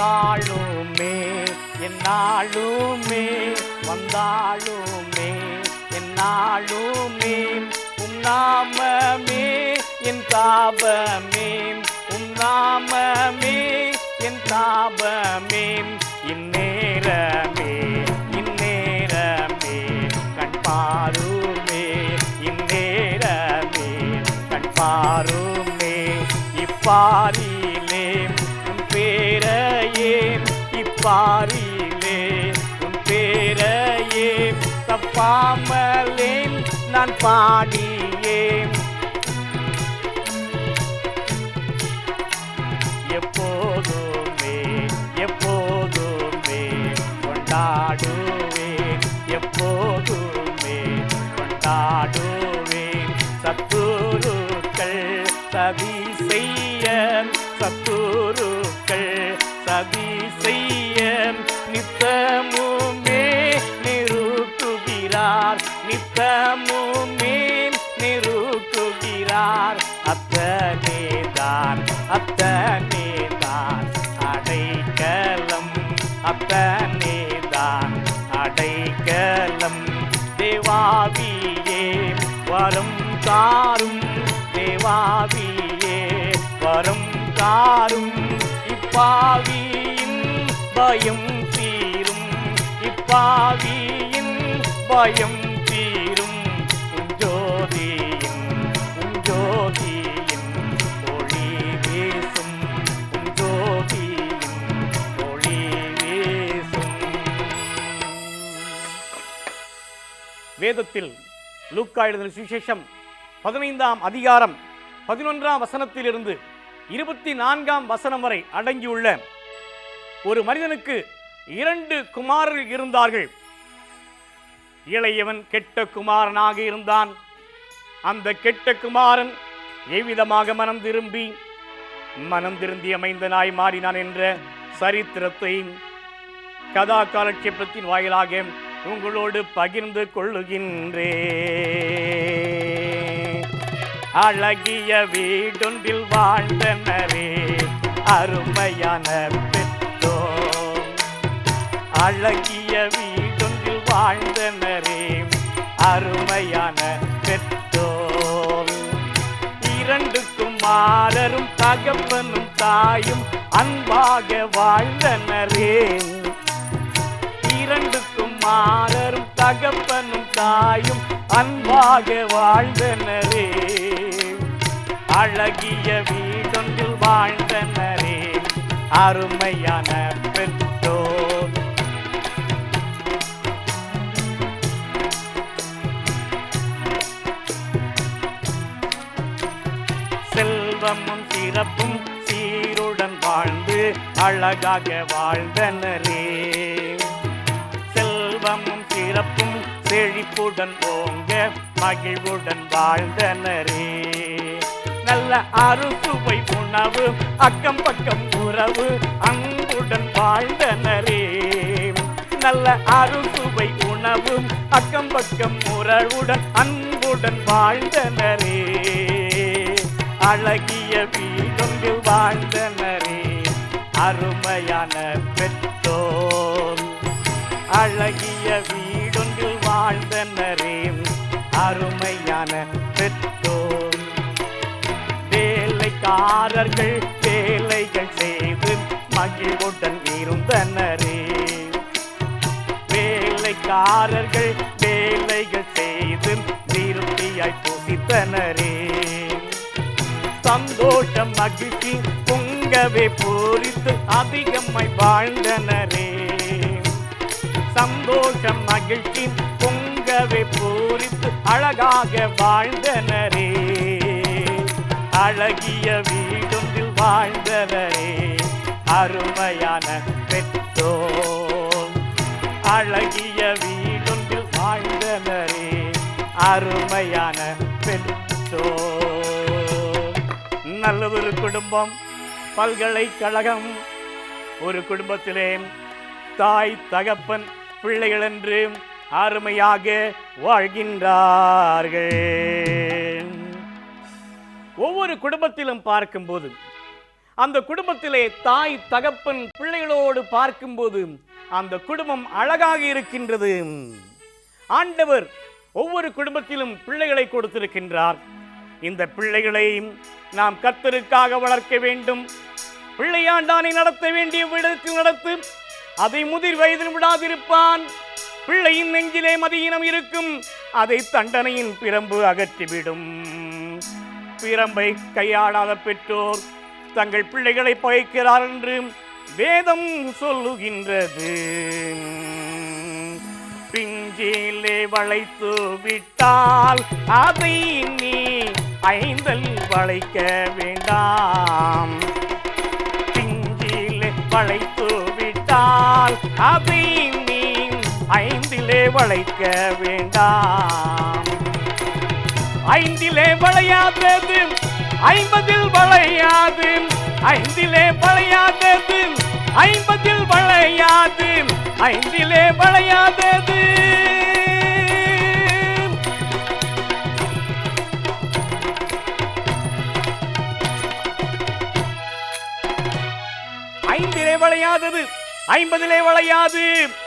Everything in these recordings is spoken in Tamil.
வந்தாளுமே என்னாலுமே, வந்தாளுமே என்னாலுமே, நாமமே என் தாபமே, நாமமே என் தாபமே, இந்நேரமே இந்நேரமே கண் பாருமே, இந்நேரமே கண் பாருமே, இப்பாரிலே உன் பேரையே, இப்பாரிலே உன் பேரையே தப்பாமலே நான் பாடியே, எப்போதுமே எப்போதுமே கொண்டாடுவேன், எப்போதுமே கொண்டாடுவேன், சத்துருக்கள் சதி செய்ய, சத்துருக்கள் சதி செய்ய நித்தமுமே நிறுத்துகிறார், நித்தமுமே நிறுத்துகிறார், அத்தனேதான் அத்தனேதான் அடைக்கலம், அத்தனேதான் அடைக்கலம், தேவாவியே வரம் தாரும், தேவாவியே வரம் தாரும், இப்பாவியின் பயம் தீரும், இப்பாவியின் பயம் தீரும், ஜோதியின் ஜோதியின் ஒளி வீசும், ஜோதியின் ஒளி வீசும். வேதத்தில் லூக்கா எழுதின சுவிசேஷம் 15ஆம் அதிகாரம் 11ஆம் வசனத்திலிருந்து 24ஆம் வசனம் வரை அடங்கியுள்ள ஒரு மனிதனுக்கு 2 குமாரர்கள் இருந்தார்கள். இளையவன் கெட்ட குமாரனாக இருந்தான். அந்த கெட்ட குமாரன் எவ்விதமாக மனம் திருந்திய மைந்தனாய் மாறினான் என்ற சரித்திரத்தை கதா காலட்சேபத்தின் வாயிலாக உங்களோடு பகிர்ந்து கொள்ளுகின்றேன். அழகிய வீடொன்றில் வாழ்ந்தனரே அருமையான பெற்றோர், அழகிய வீடொன்றில் வாழ்ந்தனரே அருமையான பெற்றோர், 2 குமாரரும் தகப்பனும் தாயும் அன்பாக வாழ்ந்தனரே, 2 குமாரரும் தகப்பனும் தாயும் அன்பாக வாழ்ந்தனரே, அழகிய வீடொன்றில் வாழ்ந்தனரே அருமையான பெற்றோர். செல்வமும் சிறப்பும் சீருடன் வாழ்ந்து அழகாக வாழ்ந்தனரே, செல்வமும் சிறப்பும் செழிப்புடன் ஓங்க மகிழ்வுடன் வாழ்ந்தனரே, நல்ல அறுசுவை உணவு அக்கம் பக்கம் உறவு அன்புடன் வாழ்ந்தனரே, நல்ல அறுசுவை உணவு அக்கம் பக்கம் உறவுடன் அன்புடன் வாழ்ந்தனரே, அழகிய வீடொன்றில் வாழ்ந்தனரே அருமையான பெற்றோர், அழகிய வீடொன்றில் வாழ்ந்தனரே அருமையான பெற்றோர். வேலைக்காரர்கள் வேலைகள் செய்து மகிழ்வுடன் இருந்தனரே, வேலைக்காரர்கள் வேலைகள் செய்து திருப்தியாய் புசித்தனரே, சந்தோஷம் மகிழ்ச்சி பொங்கவே பூரித்து அதிகமாய் வாழ்ந்தனரே, சந்தோஷம் மகிழ்ச்சி பொங்கவே பூரித்து அழகாக வாழ்ந்தனரே, அழகிய வீடொன்றில் வாழ்ந்தனரே அருமையான பெற்றோர், அழகிய வீடொன்றில் வாழ்ந்தனரே அருமையான பெற்றோர். நல்லதொரு குடும்பம், பல்கலைக்கழகம், ஒரு குடும்பத்திலே தாய் தகப்பன் பிள்ளைகள் என்று அருமையாக வாழ்கின்றார்கள். ஒவ்வொரு குடும்பத்திலும் பார்க்கும்போது அந்த குடும்பத்திலே தாய் தகப்பன் பிள்ளைகளோடு பார்க்கும்போது அந்த குடும்பம் அழகாக இருக்கின்றது. ஆண்டவர் ஒவ்வொரு குடும்பத்திலும் பிள்ளைகளை கொடுத்திருக்கின்றார். இந்த பிள்ளைகளை நாம் கர்த்தருக்காக வளர்க்க வேண்டும். பிள்ளையாண்டானை நடத்த வேண்டிய விடத்தில் நடத்து, அதை முதிர் வயதில் விடாதிருப்பான். பிள்ளையின் நெஞ்சிலே மதியினம் இருக்கும், அதை தண்டனையின் பிரம்பு அகற்றிவிடும். பிரம்பை கையாளாத பெற்றோர் தங்கள் பிள்ளைகளை பகைக்கிறார் என்று வேதம் சொல்லுகின்றது. பிஞ்சிலே வளைத்து விட்டால் அதை நீ ஐந்தல் வளைக்க வேண்டாம். பிஞ்சிலே வளைத்து விட்டால் அதை நீ ஐந்திலே வளைக்க வேண்டாம். ஐந்திலே வளையாதது 50 வளையாது, 5 வளையாதது 50 வளையாது, 5 வளையாதது. வளையாதது 50 வளையாது.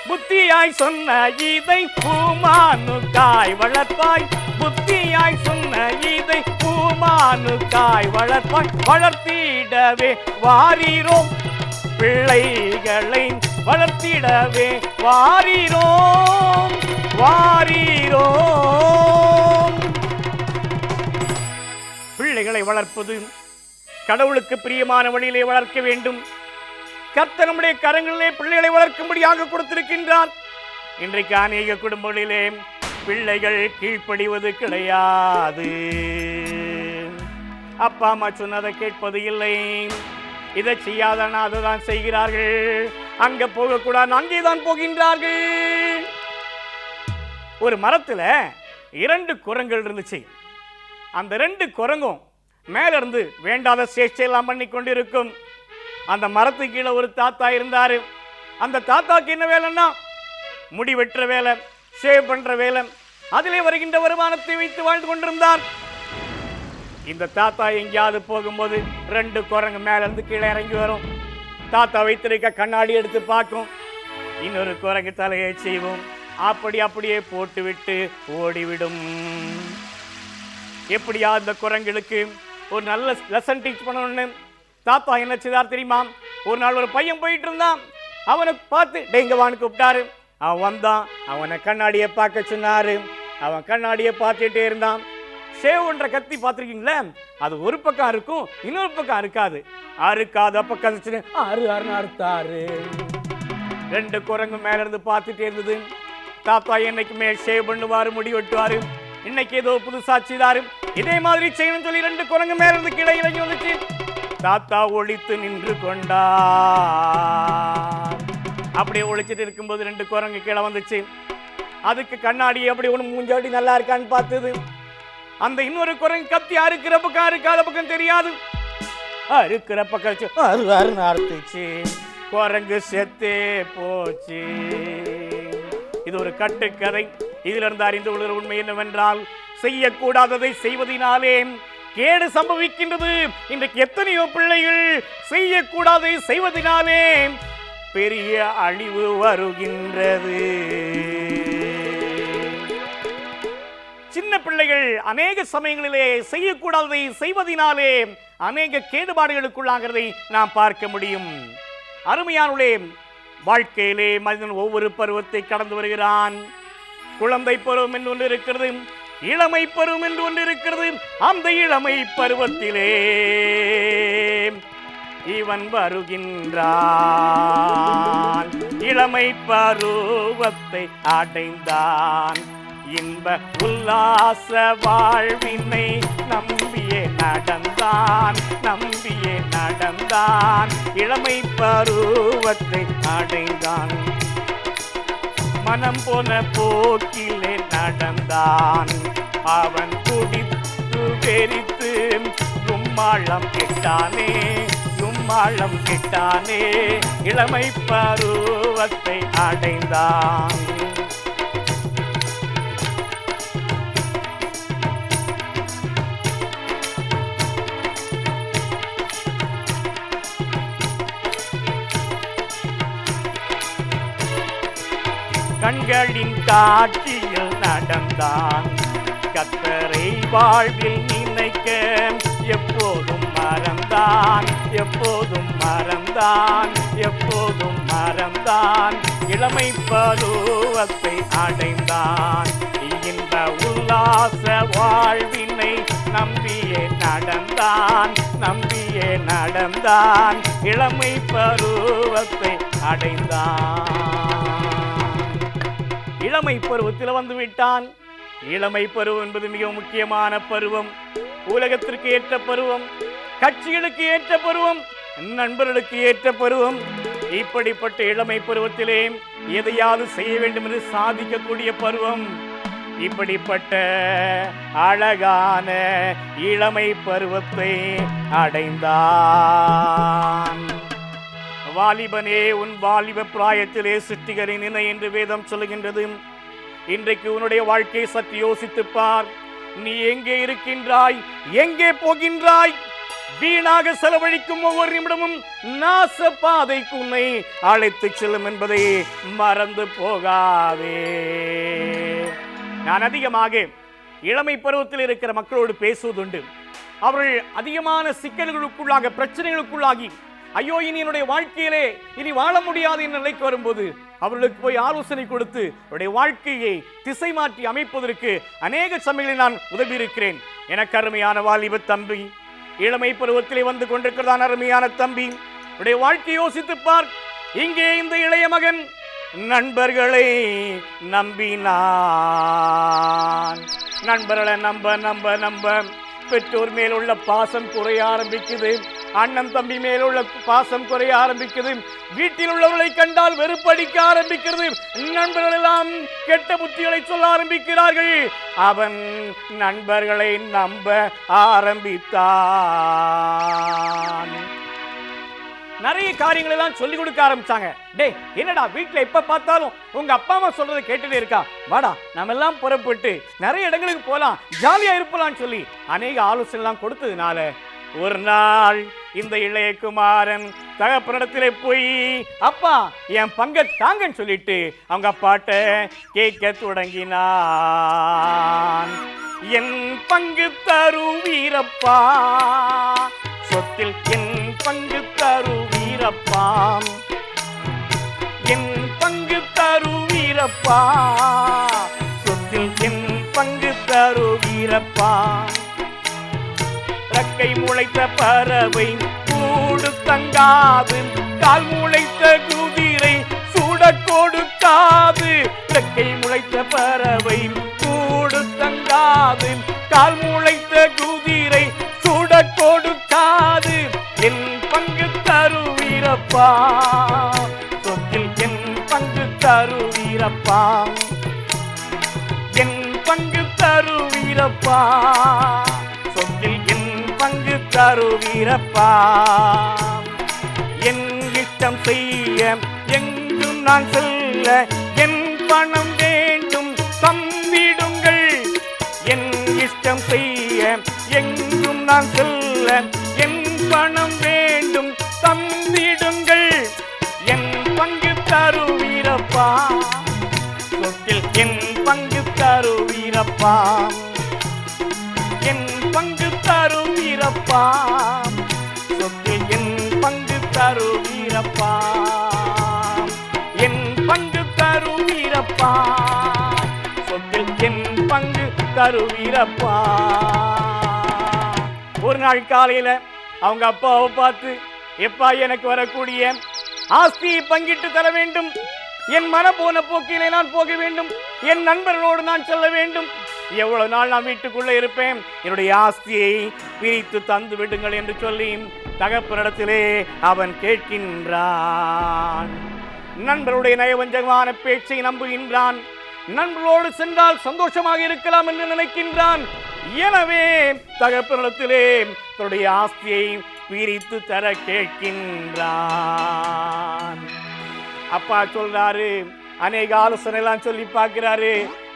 புத்தியாய் சொன்ன இதை பூமானுக்காய் வளர்ப்பாய். புத்தியாய் சொன்ன இதை பூமானுக்காய் வளர்ப்பாய். வளர்த்திடவே வாரீரோம் பிள்ளைகளை, வளர்த்திடவே வாரீரோம் வாரீரோம். பிள்ளைகளை வளர்ப்பது கடவுளுக்கு பிரியமான வழியிலே வளர்க்க வேண்டும். கர்த்தர் நம்முடைய கரங்களிலே பிள்ளைகளை வளர்க்கும்படியாக கொடுத்திருக்கின்றார். இன்றைக்கு அநேக குடும்பங்களிலே பிள்ளைகள் கீழ்ப்படிவது கிடையாது. அப்பா அம்மா சொன்னதை கேட்பது இல்லை. இதை செய்யாதனா அதை தான் செய்கிறார்கள். அங்க போகக்கூடாது அங்கேதான் போகின்றார்கள். ஒரு மரத்துல 2 குரங்குகள் இருந்துச்சு. அந்த 2 குரங்கும் மேல இருந்து வேண்டாத சேஷ்டையெல்லாம் பண்ணி கொண்டிருக்கும். அந்த மரத்துக்கு கீழே ஒரு தாத்தா இருந்தாரு. அந்த தாத்தாக்கு என்ன வேலைன்னா முடி வெட்டுற வேலை, ஷேவ் பண்ற வேலை, அதிலே வருகின்ற வருமானத்தை வைத்து வாழ்ந்து கொண்டிருந்தார். இந்த தாத்தா எங்கேயாவது போகும்போது 2 குரங்கு மேல இருந்து கீழே இறங்கி வரும். தாத்தா வைத்திருக்க கண்ணாடி எடுத்து பார்க்கும். இன்னொரு குரங்கு தலையை செய்வோம். அப்படியே போட்டு விட்டு ஓடிவிடும். எப்படியா இந்த குரங்களுக்கு ஒரு நல்ல லெசன் டீச் பண்ணணும்னு தாத்தா என்ன செய்தார் தெரியுமா? ஒரு நாள் ஒரு பையன் போயிட்டு இருந்தான். அவனை பார்த்து டெங்கவான்னு கூப்பிட்டாரு. அவன் வந்தான். அவனை கண்ணாடியை பார்க்க சொன்னாரு. அவன் கண்ணாடியை பார்த்துட்டே இருந்தான். ஷேவ் பண்ற கத்தி பார்த்துருக்கீங்களே, அது ஒரு பக்கம் இருக்கும், இன்னொரு பக்கம் இருக்காது. அறுக்காத பக்கம் அறுத்தாரு. 2 குரங்கு மேல இருந்து பார்த்துட்டே இருந்தது. தாத்தா என்னைக்குமே ஷேவ் பண்ணுவாரு, முடி வெட்டுவாரு. இன்னைக்கு ஏதோ புதுசா செய்தாரு. இதே மாதிரி செய்யணும்னு சொல்லி 2 குரங்கு மேல இருந்து கீழே இறங்கி வந்துச்சு. தாத்தா ஒழித்து நின்று கொண்டார். அப்படியே ஒழிச்சிட்டு இருக்கும்போது 2 குரங்கு கீழே வந்துச்சு. அதுக்கு கண்ணாடி அப்படி ஒன்று மூஞ்சாடி நல்லா இருக்கான்னு பார்த்தது. அந்த இன்னொரு குரங்கு கத்தி அறுக்கிற பக்கம் அறுக்காத பக்கம் தெரியாது. அறுக்கிற பக்கம் அறுத்துச்சு. குரங்கு செத்தே போச்சு. இது ஒரு கட்டுக்கதை. இதுல இருந்து அறிந்து கொள்கிற உண்மை என்னவென்றால், செய்யக்கூடாததை செய்வதனாலே கேடு சம்பவிக்கின்றது. இன்றைக்கு எத்தனையோ பிள்ளைகள் செய்யக்கூடாததை செய்வதனாலே பெரிய அழிவு வருகின்றது. சின்ன பிள்ளைகள் அநேக சமயங்களிலே செய்யக்கூடாததை செய்வதனாலே அநேக கேடுபாடுகளுக்குள்ளாகிறதை நாம் பார்க்க முடியும். அருமையானுடைய வாழ்க்கையிலே மனிதன் ஒவ்வொரு பருவத்தை கடந்து வருகிறான். குழந்தை பருவம் என்று ஒன்று இருக்கிறது, இளமை பருவம் என்று ஒன்று இருக்கிறது. அந்த இளமை பருவத்திலே இவன் வருகின்றான். இளமை பருவத்தை அடைந்தான். இன்ப உல்லாச வாழ்வினை நம்பியே நடந்தான். இளமை பருவத்தை அடைந்தான். மனம் போன போக்கிலே நடந்தான். அவன் குடித்து வெறித்து கும்மாளம் கெட்டானே. இளமை பருவத்தை அடைந்தான். கண்களின் காட்சியில் நடந்தான். கர்த்தரை வாழ்வில் நினைக்க எப்போதும் மறந்தான், எப்போதும் மறந்தான், எப்போதும் மறந்தான். இளமை பருவத்தை அடைந்தான். இந்த உல்லாச வாழ்வினை நம்பியே நடந்தான், நம்பியே நடந்தான். இளமை பருவத்தை அடைந்தான். இளமை பருவத்தில் வந்து விட்டான். இளமை பருவம் என்பது மிக முக்கியமான பருவம். உலகத்திற்கு ஏற்ற பருவம், கட்சிகளுக்கு ஏற்ற பருவம், நண்பர்களுக்கு ஏற்ற பருவம். இப்படிப்பட்ட இளமை பருவத்திலே எதையாவது செய்ய வேண்டும் என்று சாதிக்கக்கூடிய பருவம். இப்படிப்பட்ட அழகான இளமை பருவத்தை அடைந்தான். வாலிபனே, உன் வாலிப பிராயத்திலே சிருஷ்டிகரை நினை என்று வேதம் சொல்லுகின்றது. இன்றைக்கு உன்னுடைய வாழ்க்கையை சற்று யோசித்துப் பார். நீ எங்கே இருக்கின்றாய், எங்கே போகின்றாய்? வீணாக செலவழிக்கும் ஒவ்வொரு நிமிடமும் நாச பாதைக்கு உன்னை அழைத்து செல்லும் என்பதை மறந்து போகாதே. நான் அதிகமாக இளமை பருவத்தில் இருக்கிற மக்களோடு பேசுவதுண்டு. அவர்கள் அதிகமான சிக்கல்களுக்குள்ளாக, பிரச்சனைகளுக்குள்ளாகி, ஐயோ இனி என்னுடைய வாழ்க்கையிலே இனி வாழ முடியாது என்ற நிலைக்கு வரும்போது அவர்களுக்கு போய் ஆலோசனை கொடுத்து அவருடைய வாழ்க்கையை திசை மாற்றி அமைப்பதற்கு அநேக சமயங்களில் நான் உதவி இருக்கிறேன். எனக்கு அருமையான வாலிப தம்பி, இளமை பருவத்திலே வந்து கொண்டிருக்கிறதான் அருமையான தம்பி, உடைய வாழ்க்கை யோசித்து பார். இங்கே இந்த இளைய மகன் நண்பர்களை நம்பினான். நண்பர்களை நம்ப நம்ப நம்ப பெற்றோர் மேல் உள்ள பாசம் குறைய ஆரம்பிக்குது. அண்ணன் தம்பி மேல் உள்ள பாசம் குறைய ஆரம்பிக்குது. வீட்டில் உள்ளவர்களை கண்டால் வெறுப்படிக்க ஆரம்பிக்கிறது. நண்பர்கள் எல்லாம் கெட்ட புத்திகளை சொல்ல ஆரம்பிக்கிறார்கள். அவன் நண்பர்களை நம்ப ஆரம்பித்தான். நிறைய காரியங்கள் எல்லாம் சொல்லிக் கொடுக்க ஆரம்பிச்சாங்க. டேய், என்னடா வீட்டுல எப்ப பார்த்தாலும் உங்க அப்பா அம்மா சொல்றதை கேட்டுட்டே இருக்கா, வாடா நம்ம எல்லாம் புறப்பட்டு நிறைய இடங்களுக்கு போலாம், ஜாலியா இருப்பலாம்னு சொல்லி அநேக ஆலோசனை எல்லாம் கொடுத்ததுனால ஒரு நாள் இந்த இளைய குமாரன் தகப்பனிடத்திலே போய், அப்பா என் பங்கை தாங்கன்னு சொல்லிட்டு அவங்க அப்பாட்ட கேட்க தொடங்கினான். என் பங்கு தருவீரப்பா, சொத்தில் என் பங்கு தருவீரப்பா, என் பங்கு தருவீரப்பா, சொத்தில் என் பங்கு தருவீரப்பா. ரெக்கை முளைத்த பறவை கூடு தங்காது, கால் முளைத்த குதிரை சூட கொடுக்காது. ரெக்கை முளைத்த பறவை கூடு தங்காது, கால் முளைத்த குதிரை சூட கொடுக்காது. என் பங்கு தருவீரப்பா, சொத்தில் என் பங்கு தருவீரப்பா, என் பங்கு தருவீரப்பா, சொத்தில் என் பங்கு தருவீரப்பா. என் இஷ்டம் செய்ய எங்கும் நான் செல்ல, என் பணம் வேண்டும் தந்திடுங்கள். என் இஷ்டம் செய்ய எங்கும் நான் செல்ல, என் பணம் வேண்டும் தந்திடுங்கள். என் பங்கு தருவீரப்பா, சொத்தில் என் பங்கு தருவீரப்பா, என் பங்கு தருவீரப்பா, சொத்தில் என் பங்கு தருவீரப்பா, என் பங்கு தருவீரப்பா, சொத்தில் என் பங்கு தருவீரப்பா. ஒரு நாள் காலையில அவங்க அப்பாவை பார்த்து, எப்பா எனக்கு வரக்கூடிய ஆஸ்தியை பங்கிட்டு தர வேண்டும், என் மன போன போக்கிலே நான் போக வேண்டும், என் நண்பர்களோடு நான் செல்ல வேண்டும், எவ்வளவு நாள் நான் வீட்டுக்குள்ள இருப்பேன், என்னுடைய ஆஸ்தியை பிரித்து தந்து விடுங்கள் என்று சொல்லி தகப்பனிடத்திலே அவன் கேட்கின்றான். நண்பருடைய நயவஞ்சகமான பேச்சை நம்புகின்றான். நண்பர்களோடு சென்றால் சந்தோஷமாக இருக்கலாம் என்று நினைக்கின்றான். எனவே தகப்பனிடத்திலே தன்னுடைய ஆஸ்தியை பிரித்து தர கேட்கின்றான். அப்பா சொல்றாரு, அநேக ஆலோசனை எல்லாம் சொல்லி பார்க்கிறாரு.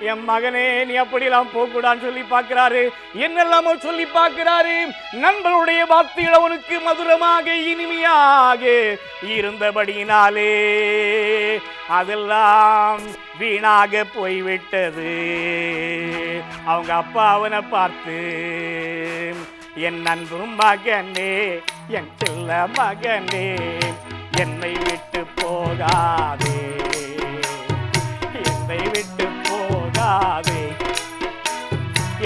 என் மகனே நீ அப்படியெல்லாம் போகக்கூடான்னு சொல்லி பார்க்கிறாரு. என்னெல்லாமோ சொல்லி பார்க்கிறாரு. நண்பருடைய வார்த்தைகள் அவனுக்கு மதுரமாக இனிமையாக இருந்தபடியினாலே அதெல்லாம் வீணாக போய்விட்டது. அவங்க அப்பா அவனை பார்த்து, என் அன்பு மகனே, என் செல்ல மகனே, என்னை விட்டு போகாதே, என்னை விட்டு போகாதே,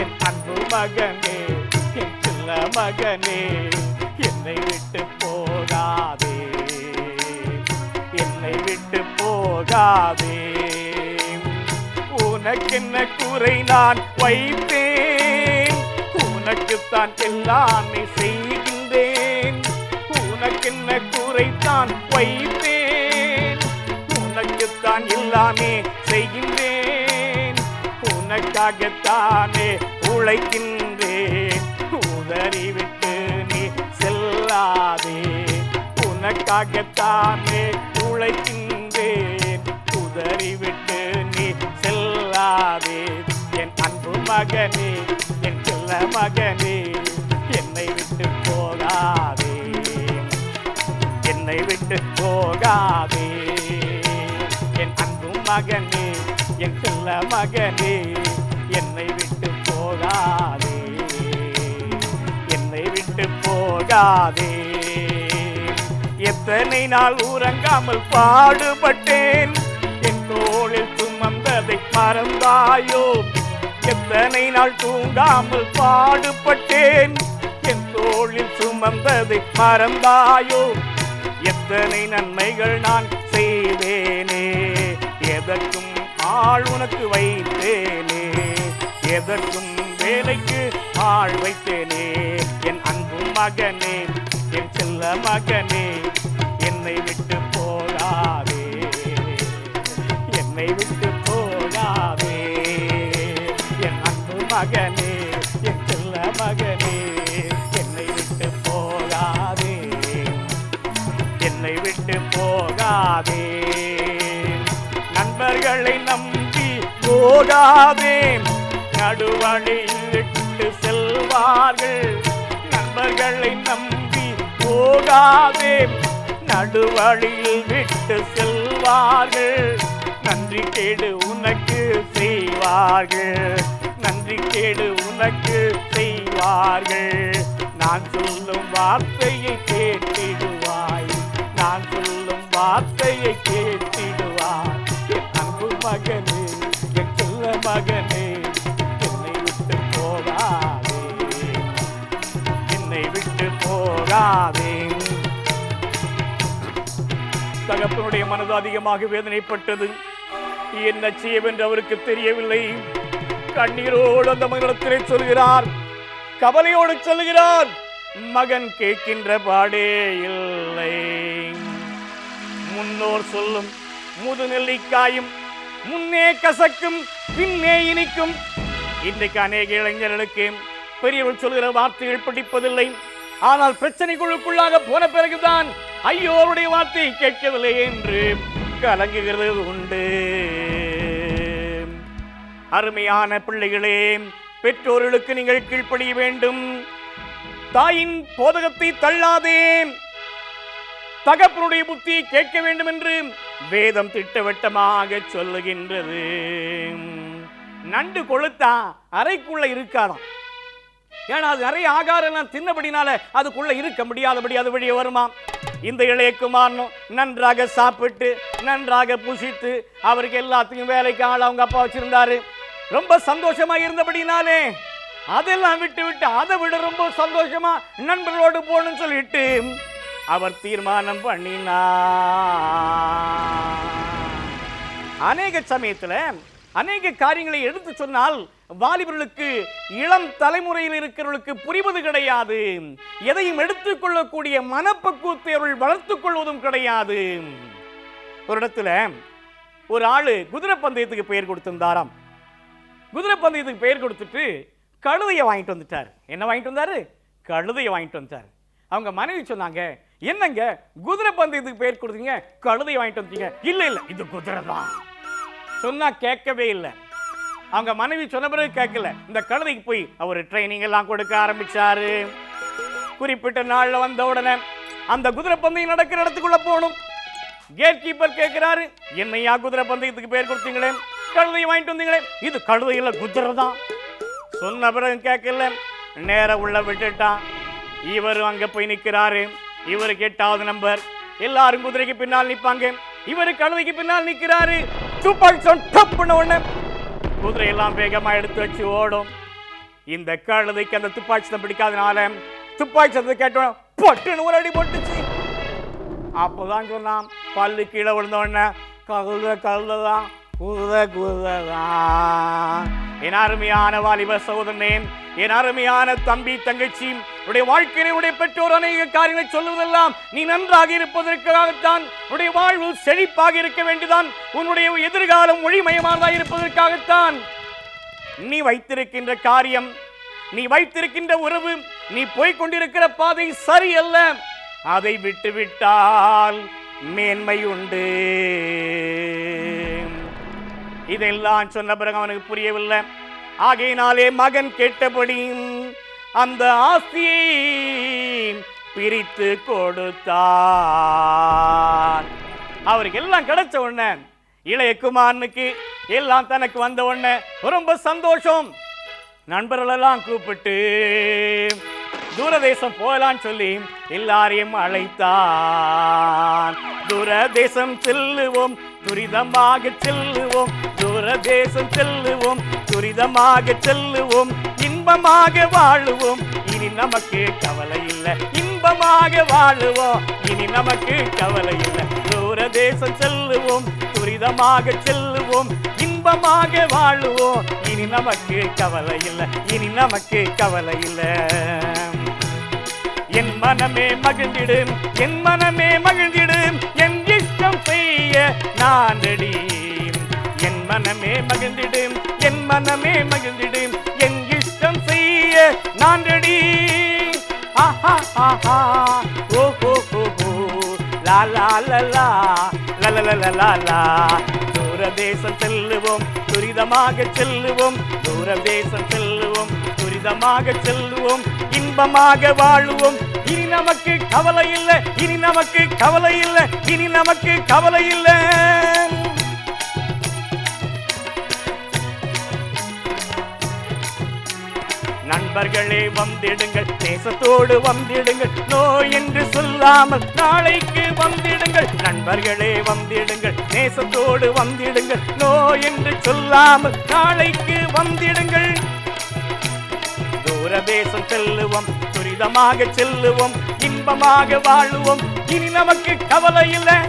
என் அன்பு மகனே, என் செல்ல மகனே, என்னை விட்டு போகாதே, என்னை விட்டு போகாதே. உனக்கென்ன குறை நான் வைத்தேன், உனக்குத்தான் எல்லாமே செய்கின்றேன். உனக்கென்ன குறைத்தான் வைத்தேன், உனக்குத்தான் எல்லாமே செய்கின்றேன். உனக்காகத்தானே உழைக்கின்றேன், உதறிவிட்டு நீ செல்லாதே. உனக்காகத்தானே உழைக்கின்றேன், உதறிவிட்டு நீ செல்லாதே. என் அன்பு மகனே, என் செல்ல மகனே, என்னை விட்டு போகாதே, என்னை விட்டு போகாதே. என் அன்பு மகனே, என் செல்ல மகனே, என்னை விட்டு போகாதே, என்னை விட்டு போகாதே. எத்தனை நாள் உறங்காமல் பாடுபட்டேன், என் தோளில் சுமந்ததை மறந்தாயோ. எத்தனை நாள் தூங்காமல் பாடுபட்டேன், என் தோளில் சுமந்ததை மறந்தாயோ. எத்தனை நன்மைகள் நான் செய்தேனே, எதற்கும் ஆள் உனக்கு வைத்தேனே, எதற்கும் வேலைக்கு ஆள் வைத்தேனே. என் அன்பு மகனே, என் செல்ல மகனே, என்னை விட்டு போகாதே, என்னை விட்டு போகாதே. என் அன்பு மகனே, என் செல்ல மகனே, என்னை விட்டு போகாதே, என்னை விட்டு போகாதே. நண்பர்களை நம்பி போகாதே, நடுவழியில் விட்டு செல்வார்கள். நண்பர்களை நம்பி போகாதே, நடுவழியில் விட்டு செல்வார்கள். நன்றி கேடு உனக்கு செய்வார்கள், நன்றி கேடு உனக்கு செய்வார்கள். நான் சொல்லும் வார்த்தையை கேட்டிடுவாய், நான் சொல்லும் வார்த்தையை கேட்டிடுவாய். என் அன்பு மகனே, என் செல்ல மகனே, என்னை விட்டு போகாதே, என்னை விட்டு போகாதே. தகப்பனுடைய மனது அதிகமாக வேதனைப்பட்டது. என்ன செய்யவென்று அவருக்கு தெரியவில்லை. கண்ணீரோடு அந்த மகனிடத்திலே சொல்கிறார், கவலையோடு சொல்கிறார், மகன் கேட்கின்ற பாடே இல்லை. முன்னோர் சொல்லும் முதுநெல்லிக்காயும் முன்னே கசக்கும் பின்னே இனிக்கும். இன்றைக்கு அநேக இளைஞர்களுக்கு பெரியவர்கள் சொல்கிற வார்த்தைகள் பிடிப்பதில்லை. ஆனால் பிரச்சனைகளுக்குள்ளாக போன பிறகுதான் ஐயோ அவருடைய வார்த்தையை கேட்கவில்லை என்று கலங்குகிறது உண்டு. அருமையான பிள்ளைகளே, பெற்றோர்களுக்கு நீங்கள் கீழ்ப்படிய வேண்டும். தாயின் போதகத்தை தள்ளாதே, தகப்பனுடைய புத்தியை கேட்க வேண்டும் என்று வேதம் திட்டவட்டமாக சொல்லுகின்றது. நண்டு கொளுத்தா அறைக்குள்ள இருக்காதாம். ஏன்னா அது நிறைய ஆகாரம் தின்னபடினால அதுக்குள்ள இருக்க முடியாதபடி அது வெளியே வருமா. இந்த இளைய குமாரனும் நன்றாக சாப்பிட்டு நன்றாக புசித்து அவருக்கு எல்லாத்துக்கும் வேலைக்கு ஆள் அவங்க அப்பா வச்சிருந்தாரு. ரொம்ப சந்தோஷமா இருந்தபடினாலே அதெல்லாம் விட்டு விட்டு அதை விட ரொம்ப சந்தோஷமா நண்பர்களோடு போகணும்னு சொல்லிட்டு அவர் தீர்மானம் பண்ணினார். அநேக சமயத்துல அநேக காரியங்களை எடுத்து சொன்னால் வாலிபர்களுக்கு, இளம் தலைமுறையில் இருக்கிறவர்களுக்கு புரிவது கிடையாது. எதையும் எடுத்துக்கொள்ளக்கூடிய மனப்பக்குவத்தை அவர்கள் வளர்த்துக் கொள்வதும் கிடையாது. ஒரு இடத்துல ஒரு ஆளு குதிரை பந்தயத்துக்கு பெயர் கொடுத்திருந்தாராம். குதிரை பந்தயத்துக்கு பெயர் கொடுத்துட்டு கழுதையை வாங்கிட்டு வந்துட்டார். என்ன வாங்கிட்டு வந்தாரு? கழுதையை வாங்கிட்டு வந்துட்டார். அவங்க மனைவி சொன்னாங்க, என்னங்க குதிரை பந்தயத்துக்கு பெயர் கொடுத்தீங்க, கழுதையை வாங்கிட்டு வந்தீங்க? இல்ல இல்ல, இது குதிரை தான். சொன்னா கேட்கவே இல்லை. அவங்க மனைவி சொன்ன பிறகு கேட்கல. இந்த கழுதைக்கு போய் அவர் ட்ரைனிங் எல்லாம் கொடுக்க ஆரம்பிச்சாரு. குறிப்பிட்ட நாள்ல வந்த உடனே அந்த குதிரை பந்தயம் நடக்கிற இடத்துக்குள்ள போகணும். கேட் கீப்பர் கேட்கிறாரு, என்னையா குதிரை பந்தயத்துக்கு பேர் கொடுத்தீங்களே, கழுதையை வாங்கிட்டு வந்தீங்களே, இது கழுதை இல்ல குதிரை தான். சொன்ன பிறகு கேட்கல, நேர உள்ள விட்டுட்டான். இவர் அங்க போய் நிக்கிறாரு. இவருக்கு 8வது நம்பர். எல்லாரும் குதிரைக்கு பின்னால் நிப்பாங்க, இவரு கழுதைக்கு பின்னால் நிக்கிறாரு. உடனே குதிரை எல்லாம் வேகமா எடுத்து வச்சு ஓடும். இந்த கழுதைக்கு அந்த துப்பாக்கி சத்தம் பிடிக்காதனால துப்பாக்கி சத்தத்தை கேட்டோம் பட்டுன்னு ஒரு அடி போட்டுச்சு. அப்போதான் சொன்னான், பல்லு கீழே விழுந்த உடனே கழுதைதான் குதிரைதான். என் அருமையான வாலிப சகோதரனே, என் அருமையான தம்பி தங்கச்சி, உடைய வாழ்க்கையிலே உடைய பெற்றோர் அநேக காரியங்களை சொல்லுவதெல்லாம் நீ நன்றாக இருப்பதற்காகத்தான், உடைய வாழ்வு செழிப்பாக இருக்க வேண்டிதான், உன்னுடைய எதிர்காலம் ஒளிமயமானதாக இருப்பதற்காகத்தான். நீ வைத்திருக்கின்ற காரியம், நீ வைத்திருக்கின்ற உறவு, நீ போய்கொண்டிருக்கிற பாதை சரியல்ல. அதை விட்டுவிட்டால் மேன்மை உண்டு. இதெல்லாம் சொன்ன பிறகு அவனுக்கு புரியவில்லை. ஆகையினாலே மகன் கேட்டபடி அந்த ஆஸ்தியை பிரித்து கொடுத்தான். அவருக்கு எல்லாம் கிடைச்ச உடனே இளைய குமாரனுக்கு எல்லாம் தனக்கு வந்த உடனே ரொம்ப சந்தோஷம். நண்பர்களெல்லாம் கூப்பிட்டு தூரதேசம் போகலான்னு சொல்லி எல்லாரையும் அழைத்தான். தூரதேசம் செல்லுவோம், துரிதமாக செல்லுவோம், தூரதேசம் செல்லுவோம், துரிதமாக செல்லுவோம், இன்பமாக வாழுவோம், இனி நமக்கு கவலை இல்லை, இன்பமாக வாழுவோம், இனி நமக்கு கவலை இல்லை. தூரதேசம் செல்லுவோம், துரிதமாக செல்லுவோம், இன்பமாக வாழுவோம், இனி நமக்கு கவலை இல்லை, இனி நமக்கு கவலை இல்லை. என் மனமே மகிழ்ந்திடும், என் மனமே மகிழ்ந்திடும், என் இஷ்டம் செய்ய நான் ரெடி. என் மனமே மகிழ்ந்திடும், என் மனமே மகிழ்ந்திடும், என் இஷ்டம் செய்ய நான் ரெடி. ஆஹா ஆஹா ஓ ஹோ ஹோ ஹோ லா லா லா லா லா லா லா லா. தூரதேசம் செல்லுவோம், துரிதமாக செல்லுவோம், தூரதேசம் செல்லுவோம், துரிதமாக செல்லுவோம், இன்பமாக வாழுவோம், இனி நமக்கு கவலை இல்லை, இனி நமக்கு கவலை இல்லை, இனி நமக்கு கவலை இல்லை. நண்பர்களே வந்திடுங்கள், தேசத்தோடு வந்திடுங்கள், நோய் என்று சொல்லாமல் நாளைக்கு வந்திடுங்கள். நண்பர்களே வந்திடுங்கள், தேசத்தோடு வந்திடுங்கள், நோய் என்று சொல்லாமல் நாளைக்கு வந்திடுங்கள். தூரதேசம் செல்லுவோம், துரிதமாக செல்லுவோம், இன்பமாக வாழுவோம், இனி நமக்கு கவலை இல்லை.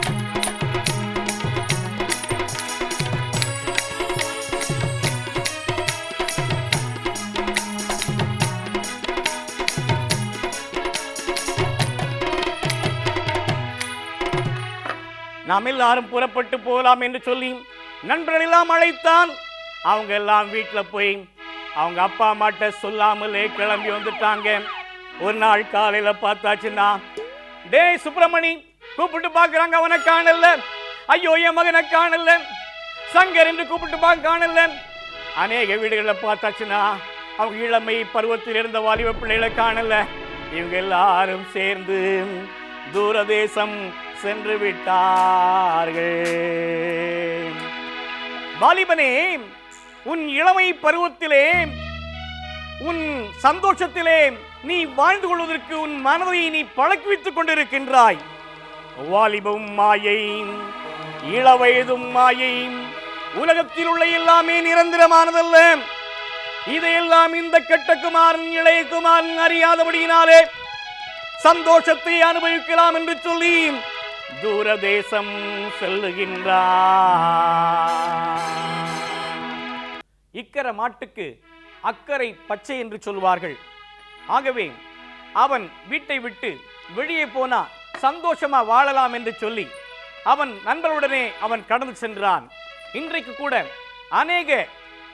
நாம் எல்லாரும் புறப்பட்டு போகலாம் என்று சொல்லி நண்பர்கள் எல்லாம் அழைத்தான். அவங்க எல்லாம் வீட்டில் போய் அவங்க அப்பா அம்மாட்ட சொல்லாமலே கிளம்பி வந்துட்டாங்க. ஒரு நாள் காலையில பார்த்தாச்சுன்னா, டேய் சுப்பிரமணி கூப்பிட்டு பார்க்குறாங்க, அவனை காணல. ஐயோ என் மகனை காணல. சங்கர் என்று கூப்பிட்டு பார்க்க காணல. அநேக வீடுகளில் பார்த்தாச்சுன்னா அவங்க இளமை பருவத்தில் இருந்த வாலிப பிள்ளைகளை காணல. இவங்க எல்லாரும் சேர்ந்து தூரதேசம் சென்று விட்டார்கள். வாலிபனே, உன் இளமை பருவத்திலே உன் சந்தோஷத்திலே நீ வாழ்ந்து கொள்வதற்கு உன் மனதை நீ பழக்கிவித்துக் கொண்டிருக்கின்றாய். வாலிபம் மாயை, இளவயதும் மாயை. உலகத்தில் உள்ள எல்லாமே நிரந்தரமானதல்ல. இதையெல்லாம் இந்த கெட்ட குமாரன் இளைய குமாரன் அறியாதபடியினாலே சந்தோஷத்தை அனுபவிக்கலாம் என்று சொல்லி தூரதேசம் செல்லுகின்றார். இக்கரை மாட்டுக்கு அக்கறை பச்சை என்று சொல்வார்கள். ஆகவே அவன் வீட்டை விட்டு வெளியே போனா சந்தோஷமா வாழலாம் என்று சொல்லி அவன் நண்பர்களுடனே அவன் கடந்து சென்றான். இன்றைக்கு கூட அநேக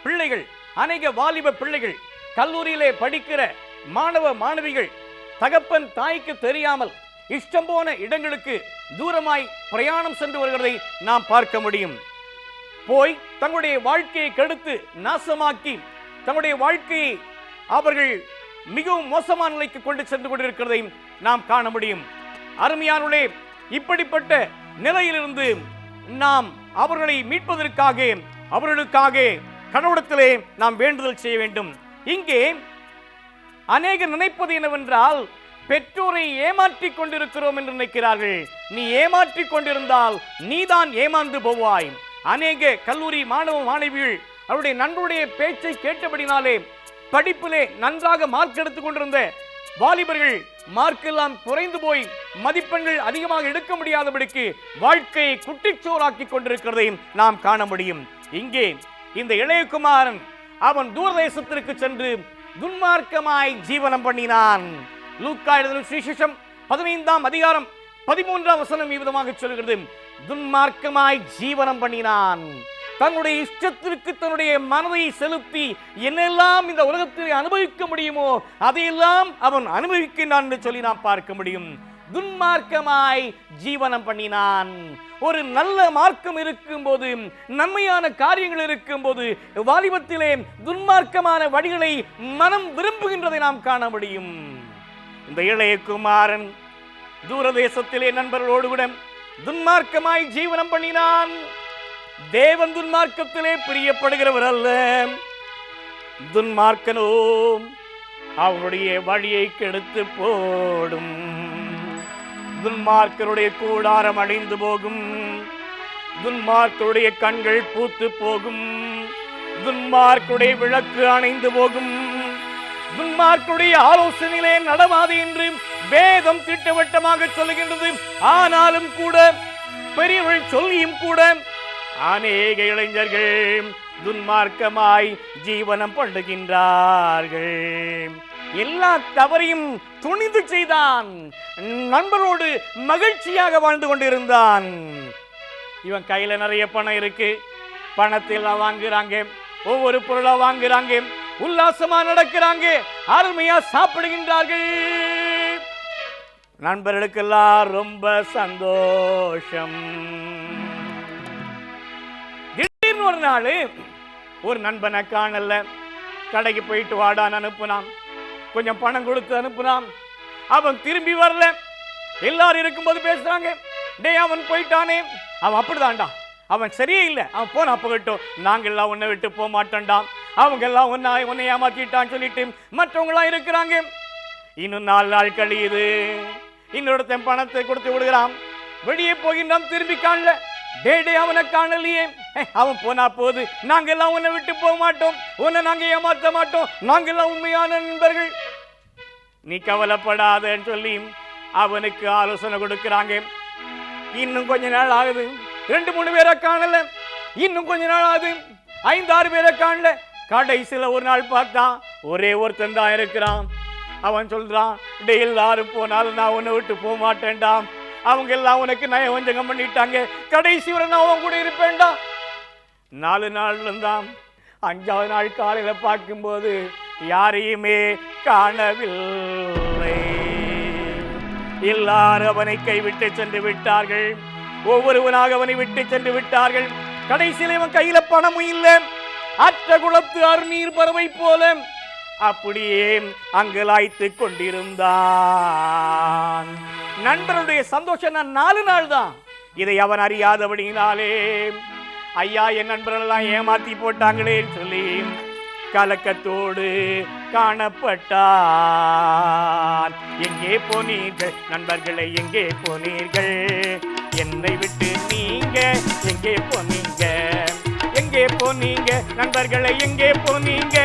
பிள்ளைகள், அநேக வாலிப பிள்ளைகள், கல்லூரியிலே படிக்கிற மாணவ மாணவிகள் தகப்பன் தாய்க்கு தெரியாமல் இஷ்டம் போன இடங்களுக்கு தூரமாய் பிரயாணம் சென்று வருகிறதை நாம் பார்க்க முடியும். போய் தங்களுடைய வாழ்க்கையை கெடுத்து நாசமாக்கி தங்களுடைய வாழ்க்கையை அவர்கள் மிகவும் மோசமான நிலைக்கு கொண்டு சென்று கொண்டிருக்கிறதை நாம் காண முடியும். அருமையானவர்களே, இப்படிப்பட்ட நிலையிலிருந்து நாம் அவர்களை மீட்பதற்காக அவர்களுக்காக கடவுளத்திலே நாம் வேண்டுதல் செய்ய வேண்டும். இங்கே அநேகர் நினைப்பது என்னவென்றால், பெற்றோரை ஏமாற்றிக் கொண்டிருக்கிறோம் என்று நினைக்கிறார்கள். நீ ஏமாற்றிக் கொண்டிருந்தால் நீதான் ஏமாந்து போவாய். அநேக கல்லூரி மாணவ மாணவிகள் அவருடைய நண்பருடைய பேச்சை கேட்டபடினாலே படிப்பிலே நன்றாக மார்க் எடுத்துக் கொண்டிருந்த வாலிபர்கள் மார்க்கெல்லாம் குறைந்து போய் மதிப்பெண்கள் அதிகமாக எடுக்க முடியாதபடிக்கு வாழ்க்கையை குட்டிச்சோறாக்கி கொண்டிருக்கிறதை நாம் காண முடியும். இங்கே இந்த இளையகுமாரன் அவன் தூரதேசத்திற்கு சென்று துன்மார்க்கமாய் ஜீவனம் பண்ணினான். லூக்கா எழுதின சுவிசேஷம் 15ஆம் அதிகாரம் 13ஆம் வசனம் இவ்விதமாக சொல்கிறது, துன்மார்க்கமாய் ஜீவனம் பண்ணினான். தன்னுடைய இஷ்டத்திற்கு தன்னுடைய மனதை செலுத்தி என்னெல்லாம் இந்த உலகத்தில் அனுபவிக்க முடியுமோ அதையெல்லாம் அவன் அனுபவிக்கின்றான் என்று சொல்லி நாம் பார்க்க முடியும். துன்மார்க்கமாய் ஜீவனம் பண்ணினான். ஒரு நல்ல மார்க்கம் இருக்கும்போது, நன்மையான காரியங்கள் இருக்கும்போது, வாலிபத்திலே துன்மார்க்கமான வழிகளை மனம் விரும்புகின்றதை நாம் காண முடியும். இந்த இளையகுமாரன் தூரதேசத்திலே நண்பர்களோடு கூட துன்மார்க்கமாய் ஜீவனம் பண்ணினான். தேவன் துன்மார்க்கத்திலே பிரியப்படுகிறவர் அல்ல. துன்மார்க்கனோ அவனுடைய வழியை கெடுத்து போடும். துன்மார்க்கருடைய கூடாரம் அழிந்து போகும். துன்மார்க்கருடைய கண்கள் பூத்து போகும். துன்மார்க்கருடைய விளக்கு அணைந்து போகும். துன்மார்க்கருடைய ஆலோசனையிலே நடவாது என்று வேதம் திட்டவட்டமாக சொல்லுகின்றது. ஆனாலும் கூட, பெரியவர்கள் சொல்லியும் கூட, அநேக இளைஞர்கள் துன்மார்க்கமாய் ஜீவனம் பண்ணுகின்றார்கள். எல்லா தவறையும் துணிந்து செய்தான். நண்பரோடு மகிழ்ச்சியாக வாழ்ந்து கொண்டிருந்தான். இவன் கையில நிறைய பணம் இருக்கு. பணத்தை எல்லாம் வாங்குறாங்க, ஒவ்வொரு பொருளா வாங்குறாங்க, உல்லாசமா நடக்கிறாங்க, அருமையா சாப்பிடுகின்றார்கள். நண்பர்களுக்கெல்லாம் ரொம்ப சந்தோஷம். திடீர்னு ஒரு நாள் ஒரு நண்பனை காணல. கடைக்கு போயிட்டு வாடான்னு அனுப்புனான். கொஞ்சம் பணம் கொடுத்து அனுப்புனான். அவன் திரும்பி வரல. எல்லாரும் இருக்கும்போது பேசுறாங்க, டே அவன் போயிட்டானே, அவன் அப்படிதான்டா, அவன் சரியே இல்லை, அவன் போனா போகட்டும், நாங்க எல்லாம் உன்னை விட்டு போக மாட்டோம்டா, அவங்க எல்லாம் உன்னை ஏமாத்திட்டான்னு சொல்லிட்டு மற்றவங்களாம் இருக்கிறாங்க. இன்னும் 4 நாள் கழியுது. இன்னொருத்தன் பணத்தை கொடுத்து விடுகிறான். வெளியே போகின்றான், திரும்பி காணல. டே அவனை காணலையே, அவன் போனா போது, நாங்க எல்லாம் உன்னை விட்டு போக மாட்டோம், உன்னை நாங்க ஏமாற்ற மாட்டோம், நாங்க எல்லாம் உண்மையான நண்பர்கள், நீ கவலைப்படாதன்னு சொல்லி அவனுக்கு ஆலோசனை கொடுக்கிறாங்க. இன்னும் கொஞ்ச நாள் ஆகுது. 2-3 பேரை காணல. இன்னும் கொஞ்ச நாள் ஆகுது. 5-6 பேரை காணல. கடைசியில் ஒரு நாள் பார்த்தா ஒரே ஒருத்தன் தான் இருக்கிறான். அவன் சொல்றான், டே எல்லாரும் போனாலும் நான் உன்னை விட்டு போக மாட்டேன்டா, அவங்க எல்லாம் உனக்கு நயவஞ்சகம் பண்ணிட்டாங்க, கடைசி வரை நான் அவன் கூட இருப்பேன்டா. 4 நாள் இருந்தான். 5ஆவது நாள் காலையில பார்க்கும்போது யாரையுமே காணவில்லை. எல்லாரும் அவனை கைவிட்டு சென்று விட்டார்கள். ஒவ்வொருவனாக அவனை விட்டு சென்று விட்டார்கள். கடைசியில் அவன் கையில பணமும் இல்லை. அற்ற குளத்து அருநீர் பறவை போல அப்படியே அங்கலாய்த்து கொண்டிருந்தான். நண்பருடைய சந்தோஷம் 4 நாள் தான். இதை அவன் அறியாதபடினாலே, ஐயா என் நண்பர்களெல்லாம் ஏமாத்தி போட்டாங்களேன்னு சொல்லி கலக்கத்தோடு காணப்பட்டான். எங்கே போனீர்கள் நண்பர்களை, எங்கே போனீர்கள், என்னை விட்டு நீங்க எங்கே போனீங்க, எங்கே போனீங்க நண்பர்களை, எங்கே போனீங்க,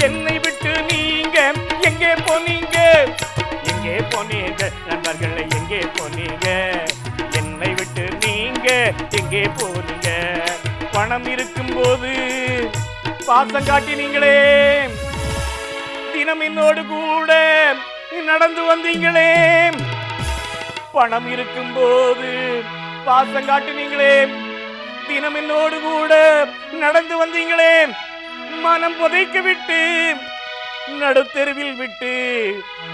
என்னை விட்டு நீங்க எங்கே போனீங்க, எங்கே போனீங்க நண்பர்களை, எங்கே போனீங்க, என்னை விட்டு நீங்க எங்கே போனீங்க. பணம் இருக்கும்போது பாசம் காட்டினீங்களே, தினம் என்னோடு கூட நடந்து வந்தீங்களே, பணம் இருக்கும்போது பாசம் காட்டினீங்களே, தினம் என்னோடு கூட நடந்து வந்தீங்களே, மனம் புதைக்க விட்டு நடுத்தெருவில் விட்டு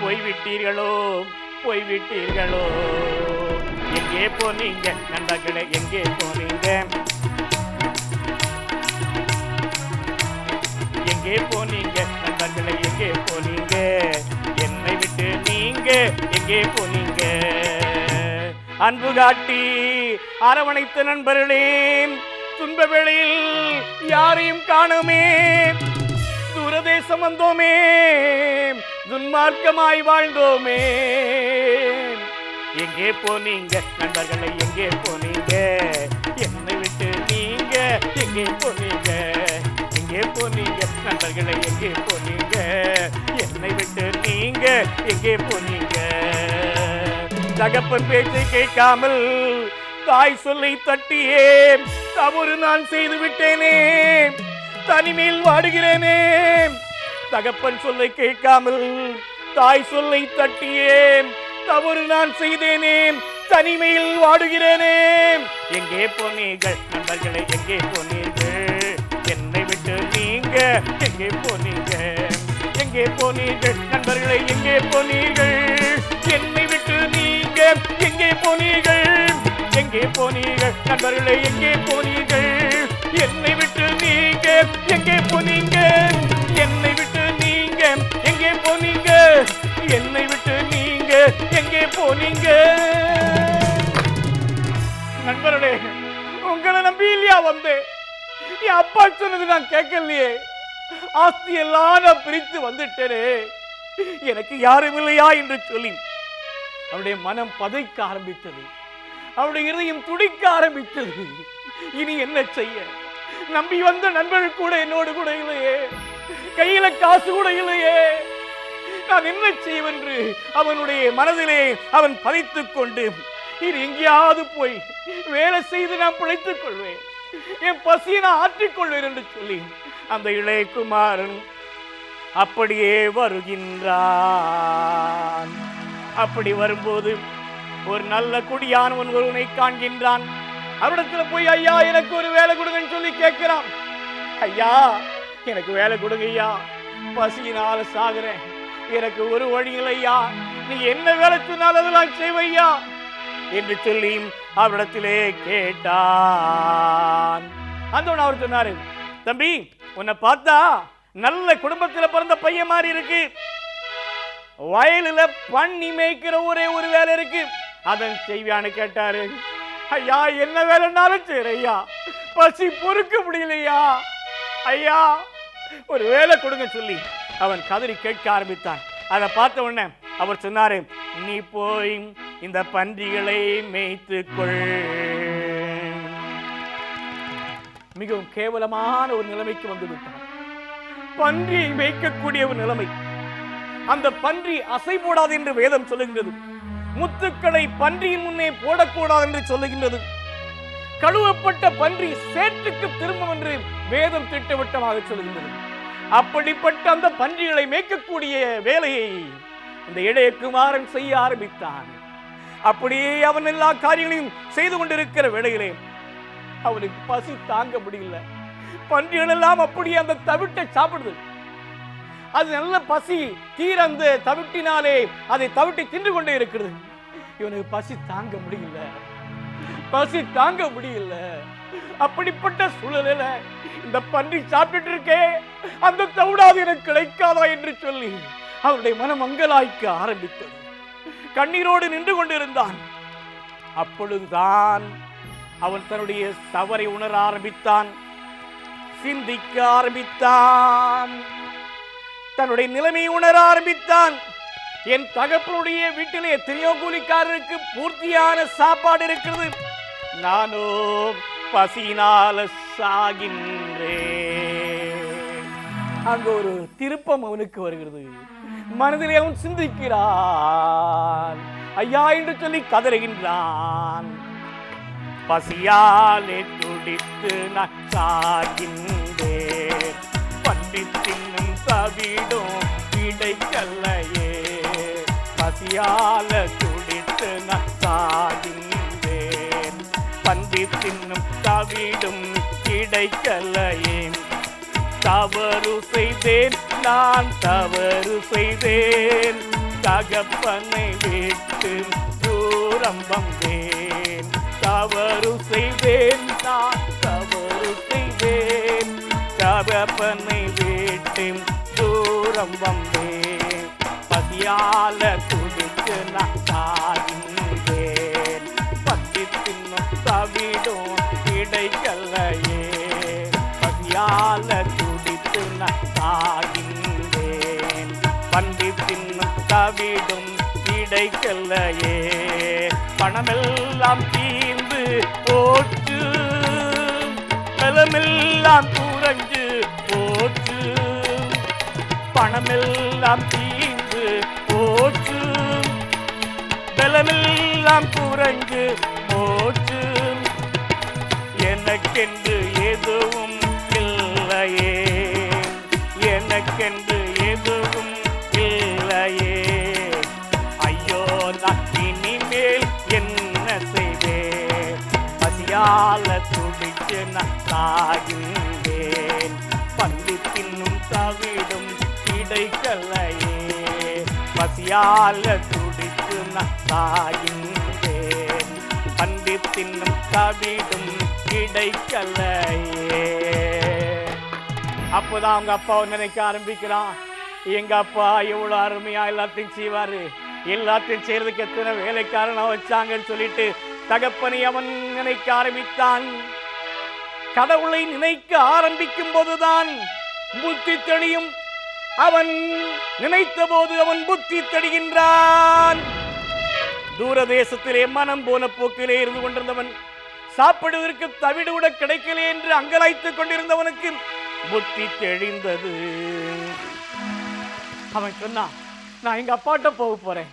போய்விட்டீர்களோ, போய்விட்டீர்களோ, எங்கே போனீங்க நண்பர்களே, எங்கே போனீங்க, எங்கே போனீங்க நண்பர்களை, எங்கே போனீங்க? என்னை விட்டு நீங்க எங்கே போனீங்க? அன்பு காட்டி அரவணைத்த நண்பர்களே, துன்ப வேளையில் யாரையும் காணோமே, தூரதேசம் வந்தோமே, துன்மார்க்கமாய் வாழ்ந்தோமே. எங்கே போனீங்க நண்பர்களை, எங்கே போனீங்க? என்னை விட்டு நீங்க எங்கே போனீங்க? எங்கே போனீங்க நண்பர்களை, எங்கே போனீங்க? என்னை விட்டு நீங்க எங்கே போனீங்க? தகப்பன் பேச்சை கேட்காமல் தாய் சொல்லை தட்டியே தவறு நான் செய்து விட்டேனே, தனிமையில் வாடுகிறேனே. தகப்பன் சொல்லை கேட்காமல் தாய் சொல்லை தட்டியே தவறு நான் செய்தேனே, தனிமையில் வாடுகிறேனே. எங்கே போனீர்கள் நண்பர்களை, எங்கே போனீர்கள்? என்னை விட்டு நீங்க எங்கே போனீங்க? எங்கே போனீர்கள் நண்பர்களை, எங்கே போனீர்கள்? என்னை விட்டு நீங்க எங்கே போனீர்கள்? எங்கே போனீர்கள் நண்பர்களை, எங்கே போனீர்கள்? என்னை விட்டு நீங்க எங்கே போனீங்க? என்னை விட்டு நீங்க எங்கே போனீங்க? என்னை விட்டு நீங்க எங்கே போனீங்க? நண்பர்களே, உங்களை நம்பி இல்லையா வந்தேன்? என் அப்பா சொன்னது நான் கேட்கலையே, ஆஸ்தி எல்லாம் நான் பிரித்து வந்துட்டேனே, எனக்கு யாரும் இல்லையா என்று சொல்லி அவருடைய மனம் பதைக்க ஆரம்பித்தது, அவருடைய இதயம் துடிக்க ஆரம்பித்தது. இனி என்ன செய்ய? நம்பி வந்த நண்பர்கள் கூட என்னோடு கூட இல்லையே, கையில காசு கூட இல்லையே, நான் என்ன செய்வென்று அவனுடைய மனதிலே அவன் பதித்துக் கொண்டு, இனி எங்கேயாவது போய் வேலை செய்து நான் பிழைத்துக் கொள்வேன், என் பசியை நான் ஆற்றிக்கொள்வேன் என்று சொல்லி அந்த இளைய குமாரன் அப்படியே வருகின்றான். அப்படி வரும்போது ஒரு நல்ல குடியானவன் ஒருவனை காண்கின்றான். அவரிடத்துல போய், ஐயா எனக்கு ஒரு வேலை கொடுங்கன்னு சொல்லி கேட்கிறான். ஐயா எனக்கு வேலை கொடுங்க ஐயா, பசியினால சாகுறேன், எனக்கு ஒரு வழி இல்லையா, நீ என்ன வேலை சொன்னாலும் அதெல்லாம் செய்வையா என்று சொல்லி அவரிடத்திலே கேட்டான். அந்த அவர் சொன்னாரு, தம்பி உன்னை பார்த்தா நல்ல குடும்பத்தில் பிறந்த பையன் மாதிரி இருக்கு, வயலில் பண்ணி மேய்க்கிற ஒரே ஒரு வேலை இருக்கு, அதன் செய்வியான்னு கேட்டாரு. ஐயா என்ன வேலைன்னாலும் சரி ஐயா, பசி பொறுக்க முடியலையா, ஐயா ஒரு வேலை கொடுங்க சொல்லி அவன் கதறி கேட்க ஆரம்பித்தான். அதை பார்த்த உடனே அவர் சொன்னாரு, நீ போய் இந்த பன்றிகளை மேய்த்துக்கொள். மிகவும் கேவலமான ஒரு நிலைமைக்கு வந்து விட்டான். பன்றியை மேய்க்கக்கூடிய ஒரு நிலைமை. அந்த பன்றி அசை போடாது என்று வேதம் சொல்லுகின்றது. முத்துக்களை பன்றியின் முன்னே போடக்கூடாது என்று சொல்லுகின்றது. கழுவப்பட்ட பன்றி சேற்றுக்கு திரும்பும் என்று வேதம் திட்டவட்டமாக சொல்லுகின்றது. அப்படிப்பட்ட அந்த பன்றிகளை மேய்க்கக்கூடிய வேலையை இந்த இளைய குமாரன் செய்ய ஆரம்பித்தான். அப்படியே அவன் எல்லா காரியங்களையும் செய்து கொண்டிருக்கிற வேளையிலே அவனுக்கு பசி தாங்க முடியல. பன்றிகள் எல்லாம் அப்படியே அந்த தவிட்டை சாப்பிடுது. அது நல்ல பசி தீர அந்த தவிட்டினாலே அதை தவிட்டி தின்று கொண்டே இருக்கிறது. இவனுக்கு பசி தாங்க முடியல, பசி தாங்க முடியல. அப்படிப்பட்ட சூழலில் இந்த பன்றி சாப்பிட்டு இருக்கே, அந்த தவிடாது எனக்கு கிடைக்காதா என்று சொல்லி அவருடைய மனம் அங்கலாய்க்க ஆரம்பித்தது. கண்ணீரோடு நின்று கொண்டிருந்தான். அப்பொழுதுதான் அவன் தன்னுடைய தவறை உணர ஆரம்பித்தான், சிந்திக்க ஆரம்பித்தான், தன்னுடைய நிலைமையை உணர ஆரம்பித்தான். என் தகப்பனுடைய வீட்டிலே எத்தனையோ கூலிக்காரருக்கு பூர்த்தியான சாப்பாடு இருக்கிறது, நானோ பசியினால சாகின்றேன். அங்க ஒரு திருப்பம் அவனுக்கு வருகிறது. மனதிலே அவன் சிந்திக்கிறான், ஐயா என்று சொல்லி கதறுகின்றான். பசியாலே துடித்து நான் சாகின்றேன், பன்றி தின்னும் தவிடும் கிடைக்கலையே, பசியால துடித்து நான் சாகின்றேன், பன்றி தின்னும் தவிடும் கிடைக்கலையே, தவறு செய்தேன் நான் தவறு செய்தேன், தகப்பனை விட்டு தூரம் வந்தேன், தவறு செய்தேன் நான் தவறு செய்தேன், தகப்பனை விட்டு விட்டு தூரம் வந்தேன். பசியால துடித்து நான் சாகின்றேன். பசி தின்னும் தவிடும் கிடைக்கலையே. பசியால துடித்து நான் சாகின்றேன். பண்டி தின்னும் தவிடும் கிடைக்கலையே. பணமெல்லாம் தீர்ந்து போச்சு, பலமெல்லாம் குறைஞ்சு போச்சு. பணமெல்லாம் தீர்ந்து போச்சு, பலமெல்லாம் குறைஞ்சு போச்சு. எனக்கென்று எதுவும் இல்லையே, எனக்கென்று எதுவும் இல்லையே. ஐயோ நான் இனிமேல் என்ன செய்வேன்? பசியால துடிச்சு நான் சாகின்றேன். பந்தி தின்னும் தவிடும் கிடைக்கலையே. பசியால துடிச்சு நான் சாகின்றேன். பந்தி தின்னும் தவிடும் கிடைக்கலையே. அப்போதான் அவங்க அப்பாவை நினைக்க ஆரம்பிக்கிறான். எங்க அப்பா எவ்வளவு அருமையா எல்லாத்தையும் செய்வாரு, எல்லாத்தையும் செய்யறதுக்கு எத்தனை வேலைக்காரனா வச்சாங்கன்னு சொல்லிட்டு தகப்பனை அவன் நினைக்க ஆரம்பித்தான். கடவுளை நினைக்க ஆரம்பிக்கும் போதுதான் புத்தி தெளியும். அவன் நினைத்த போது அவன் புத்தி தெளிகின்றான். தூரதேசத்திலே மனம் போன போக்கிலே இருந்து கொண்டிருந்தவன், சாப்பிடுவதற்கு தவிடு கூட கிடைக்கல என்று அங்கலாய்த்துக் கொண்டிருந்தவனுக்கு புத்தி தெளிந்தது. அவன் சொன்னான், நான் எங்க அப்பாட்ட போக போறேன்.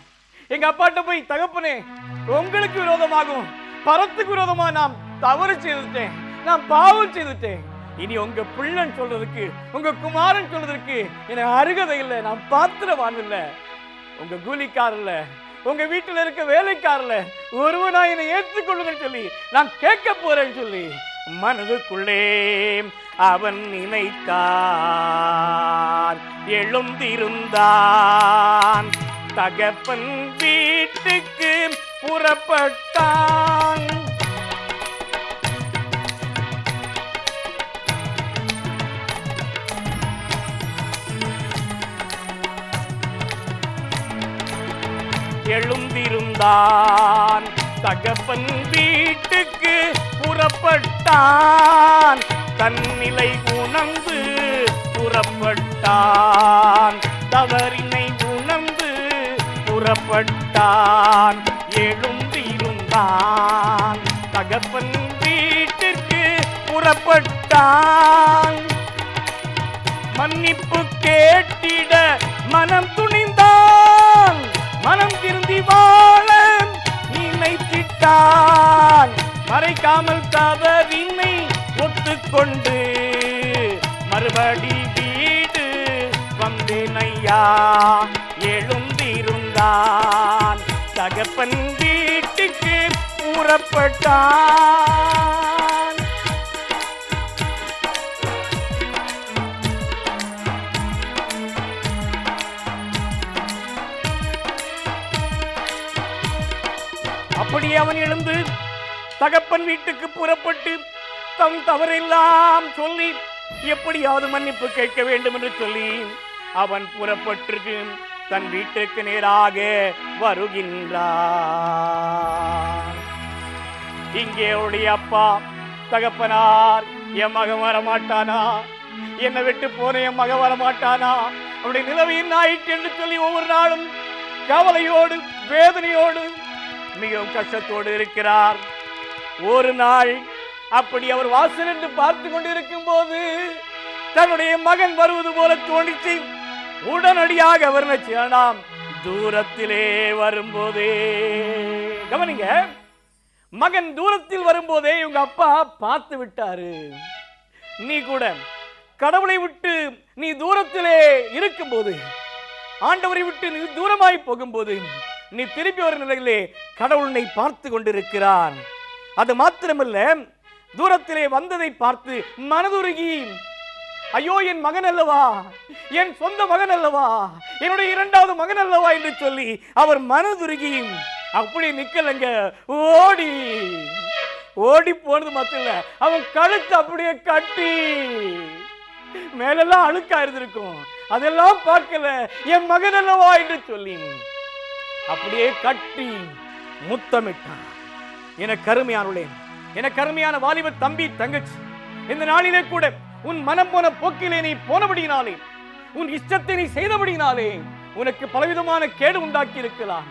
எங்க அப்பாட்ட போய், தகப்பனே உங்களுக்கு விரோதமாகும், பரத்துக்கு விரோதமா நான் தவறு செய்துட்டேன், நான் பாவம் செய்துட்டேன். இனி உங்க பிள்ளைன்னு சொல்றதுக்கு, உங்க குமாரன் சொல்றதுக்கு எனக்கு அருகதை இல்லை, நான் பாத்திரவான் இல்லை, உங்க கூலிக்காரர்ல, உங்க வீட்டில் இருக்க வேலைக்காரர்ல ஒருவனா என்னை ஏற்றுக்கொள்ளுங்க சொல்லி நான் கேட்க போறேன்னு சொல்லி மனதுக்குள்ளே அவன் நினைத்தான். எழுந்திருந்தான். தகப்பன் வீட்டுக்கு புறப்பட்டான். எழுந்திருந்தான். தகப்பன் வீட்டுக்கு புறப்பட்டான். தன்னிலை உணர்ந்து புறப்பட்டான். தவறினை உணர்ந்து புறப்பட்டான். எழுந்திருந்தான். தகப்பன் வீட்டிற்கு புறப்பட்டான். மன்னிப்பு கேட்டிட மனம் துணிந்தான். மனம் திருந்தி வாழ நினைத்திட்டான். மறைக்காமல் தவறினை ஒத்துக்கொண்டு மறுபடி வீடு வந்தேனையா. எழுந்திருந்தான். தகப்பன் வீட்டுக்கு புறப்பட்டான். அப்படியே அவன் எழுந்து தகப்பன் வீட்டுக்கு புறப்பட்டு தம் தவறெல்லாம் சொல்லி எப்படியாவது மன்னிப்பு கேட்க வேண்டும் என்று சொல்லி அவன் புறப்பட்டு தன் வீட்டுக்கு நேராக வருகின்றான். இங்கே அவருடைய அப்பா தகப்பனார், என் மகன் வரமாட்டானா, என்னை விட்டு போன என் மகன் வரமாட்டானா, அவருடைய நிலைமையின் ஆயிற்று என்று சொல்லி ஒவ்வொரு நாளும் கவலையோடு வேதனையோடு மிகவும் கஷ்டத்தோடு இருக்கிறார். ஒரு நாள் அப்படி அவர் வாசல் என்று பார்த்து கொண்டிருக்கும் போது தன்னுடைய மகன் வருவது போல தோணிச்சு. உடனடியாக அவர் செய்யலாம், தூரத்திலே வரும்போதே, கவனிங்க, மகன் தூரத்தில் வரும்போதே இவங்க அப்பா பார்த்து விட்டாரு. நீ கூட கடவுளை விட்டு நீ தூரத்திலே இருக்கும்போது, ஆண்டவரை விட்டு நீ தூரமாய் போகும்போது, நீ திருப்பி வரும் நிலையிலே கடவுள் உன்னை பார்த்து கொண்டிருக்கிறான். அது மாத்திரமல்ல, தூரத்திலே வந்ததை பார்த்து மனதுருகி, ஐயோ என் மகன் அல்லவா, என் சொந்த மகன் அல்லவா, என்னுடைய இரண்டாவது மகன் அல்லவா என்று சொல்லி அவர் மனதுருகி அப்படி நிக்கலங்க, ஓடி ஓடி போனது மாத்திரம் இல்ல, அவன் கழுத்து அப்படியே கட்டி மேலெல்லாம் அழுக்கா இருந்திருக்கும், அதெல்லாம் பார்க்கல, என் மகன் அல்லவா என்று சொல்லி அப்படியே கட்டி முத்தமிட்டான். என கருமையானே, என கருமையான வாலிப தம்பி தங்கச்சி, இந்த நாளிலே கூட உன் மனம் போன போக்கிலே நீ போனபடியினாலே, உன் இஷ்டத்தை நீ செய்தபடியினாலே உனக்கு பலவிதமான கேடு உண்டாக்கி இருக்கலாம்.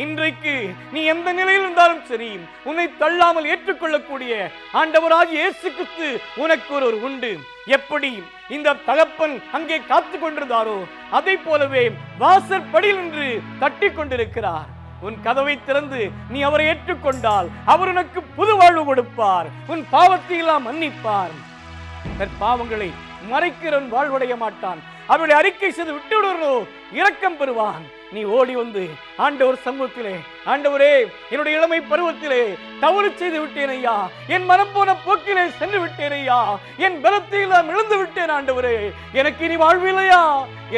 இன்றைக்கு நீ எந்த நிலையில் இருந்தாலும் சரி, உன்னை தள்ளாமல் ஏற்றுக்கொள்ளக்கூடிய ஆண்டவராகிய இயேசு கிறிஸ்து உனக்கு ஒரு உண்டு. எப்படி இந்த தகப்பன் அங்கே காத்து கொண்டிருந்தாரோ அதை போலவே வாசற்படியில் நின்று தட்டி கொண்டிருக்கிறார். உன் கதவை திறந்து நீ அவரை ஏற்றுக்கொண்டால் அவர் உனக்கு புது வாழ்வு கொடுப்பார். உன் பாவத்தை எல்லாம் மன்னிப்பார். தன் பாவங்களை மறைக்கிறவன் வாழ்வடைய மாட்டான். அவருடைய அறிக்கை செய்து விட்டு விடுவோ இரக்கம் பெறுவான். நீ ஓடி வந்து ஆண்டவர் சமூகத்திலே, ஆண்டவரே, என்னுடைய இளமை பருவத்திலே தவறு செய்து விட்டேன் ஐயா, என் மனம் போன போக்கிலே சென்று விட்டேன் ஐயா, என் பலத்தை எல்லாம் இழந்து விட்டேன் ஆண்டவரே, எனக்கு இனி வாழ்வு இல்லையா,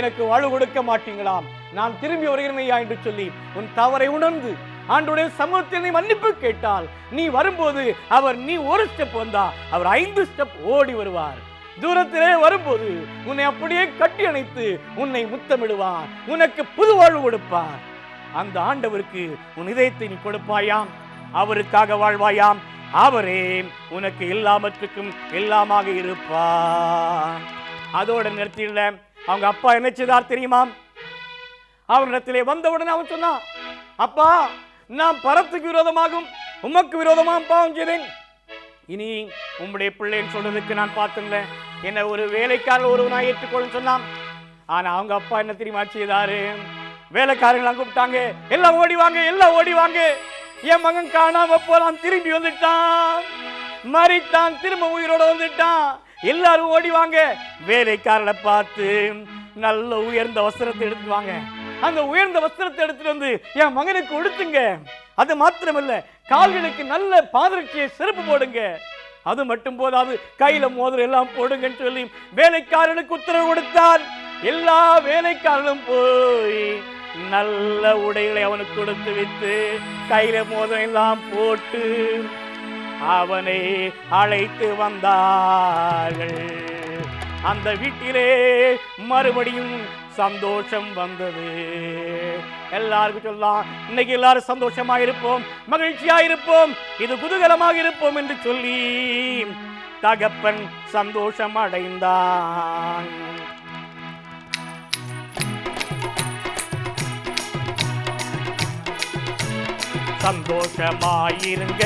எனக்கு வாழ்வு கொடுக்க மாட்டீங்களாம், நான் திரும்பி வருகிறேன் ஐயா என்று சொல்லி உன் தவறை உணர்ந்து ஆண்டவருடைய சமூகத்தில் நீ மன்னிப்பு கேட்டால், நீ வரும்போது அவர் நீ ஒரு ஸ்டெப் வந்தா அவர் 5 ஸ்டெப் ஓடி வருவார். தூரத்திலே வரும்போது உன்னை அப்படியே கட்டி அணைத்து உன்னை முத்தமிடுவார். உனக்கு புது வாழ்வு கொடுப்பார். அந்த ஆண்டவருக்கு உன் இதயத்தை நீ கொடுப்பாயாம், அவருக்காக வாழ்வாயாம். அவரே உனக்கு எல்லாவற்றுக்கும் எல்லாமாக இருப்பார். அதோட நிறுத்திடல. அவங்க அப்பா என்ன செய்தார் தெரியுமா? அவரிடத்திலே வந்தவுடனே அவன் சொன்னான், அப்பா, நான் பரத்துக்கு விரோதமாகும் உமக்கு விரோதமாக பாவம் செய்தேன். இனி உம்முடைய பிள்ளைன்னு சொல்றதுக்கு நான் பார்த்தேன்ல, என்ன ஒரு வேலைக்காரர் ஒருவனாக ஏற்றுக்கொள்ள சொன்னான். ஆனா அவங்க அப்பா என்ன தெரியுமா செய்தாரு? வேலைக்காரங்களாம் கூப்பிட்டாங்க, எல்லாம் ஓடிவாங்க, எல்லாம் ஓடிவாங்க. என் மகன் காணாம போறான், திரும்பி வந்துட்டான், மறித்தான், திரும்ப உயிரோட வந்துட்டான், எல்லாரும் ஓடிவாங்க. வேலைக்காரரை பார்த்து நல்ல உயர்ந்த வஸ்திரத்தை எடுத்துவாங்க. அந்த உயர்ந்த வஸ்திரத்தை எடுத்துட்டு வந்து என் மகனுக்கு உடுத்துங்க. அது மாத்திரமல்ல, கால்களுக்கு நல்ல பாதரட்சியை செருப்பு போடுங்க. அது மட்டும் போதாது, கையில மோதிரம் எல்லாம் போடுங்கன்னு சொல்லி வேலைக்காரனுக்கு உத்தரவு கொடுத்தார். எல்லா வேலைக்காரனும் போய் நல்ல உடைகளை அவனுக்கு கொடுத்து வைத்து கையில மோதிரம் எல்லாம் போட்டு அவனை அழைத்து வந்தார்கள். அந்த வீட்டிலே மறுபடியும் சந்தோஷம் வந்தது. எல்லாருக்கும் சொல்லலாம், இன்னைக்கு எல்லாரும் சந்தோஷமா இருப்போம், மகிழ்ச்சியா இருப்போம், இது குதூகலமாக இருப்போம் என்று சொல்லி தகப்பன் சந்தோஷம் அடைந்தான். சந்தோஷமாயிருங்க,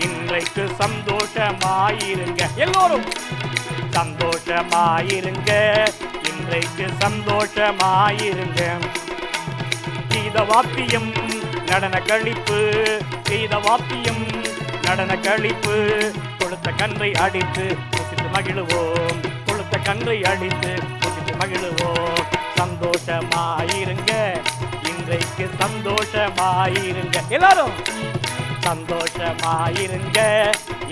இன்றைக்கு சந்தோஷமாயிருங்க, எல்லோரும் சந்தோஷமாயிருங்க, இன்றைக்கு சந்தோஷமாயிருங்க. கீத வாத்தியம் நடன கழிப்பு, கீத வாத்தியம் நடன கழிப்பு, கொடுத்த கன்றை அடித்து புசித்து மகிழுவோம், கொடுத்த கன்றை அடித்து புசித்து மகிழுவோம். சந்தோஷமாயிருங்க, இன்றைக்கு சந்தோஷமாயிருங்க, எல்லாரும் சந்தோஷமாயிருங்க,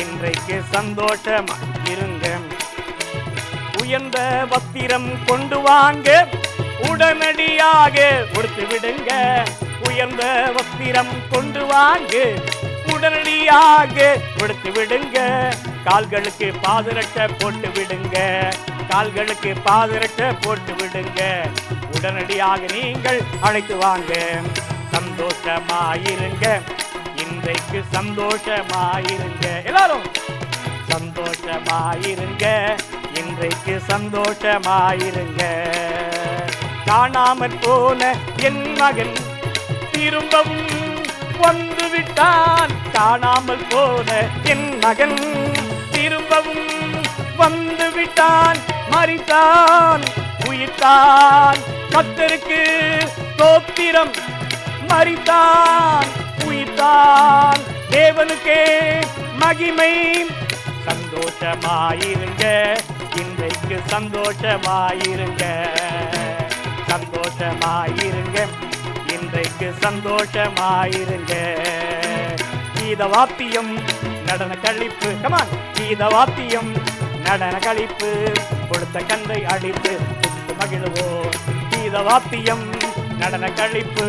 இன்றைக்கு சந்தோஷமாயிருங்க. உயர்ந்த வஸ்திரம் கொண்டு வாங்க, உடனடியாக கொடுத்து விடுங்க. உயர்ந்த வஸ்திரம் கொண்டு வாங்க, உடனடியாக கொடுத்து விடுங்க. கால்களுக்கு பாதரட்டை போட்டு விடுங்க, கால்களுக்கு பாதரட்டை போட்டு விடுங்க. உடனடியாக நீங்கள் அழைத்து வாங்க. சந்தோஷமாயிருங்க, இன்றைக்கு சந்தோஷமாயிருங்க, எல்லாரும் சந்தோஷமாயிருங்க, இன்றைக்கு சந்தோஷமாயிருங்க. காணாமற் போன என் மகன் திரும்பவும் வந்து விட்டான், காணாமல் போன என் மகன் திரும்பவும் வந்து விட்டான். மரித்தான், உயிர்த்தான், கர்த்தருக்கு ஸ்தோத்திரம். மரித்தான், உயிர்த்தான், தேவனுக்கே மகிமை. சந்தோஷமாயிருங்க, இன்றைக்கு சந்தோஷமாயிருங்க, சந்தோஷமாயிருங்க, இன்றைக்கு சந்தோஷமாயிருங்க. கீத வாத்தியம் நடன கழிப்பு, கமான், கீத வாத்தியம் நடன கழிப்பு, கொடுத்த கன்றை அடித்து மகிழ்வோம். கீத வாத்தியம் நடன கழிப்பு,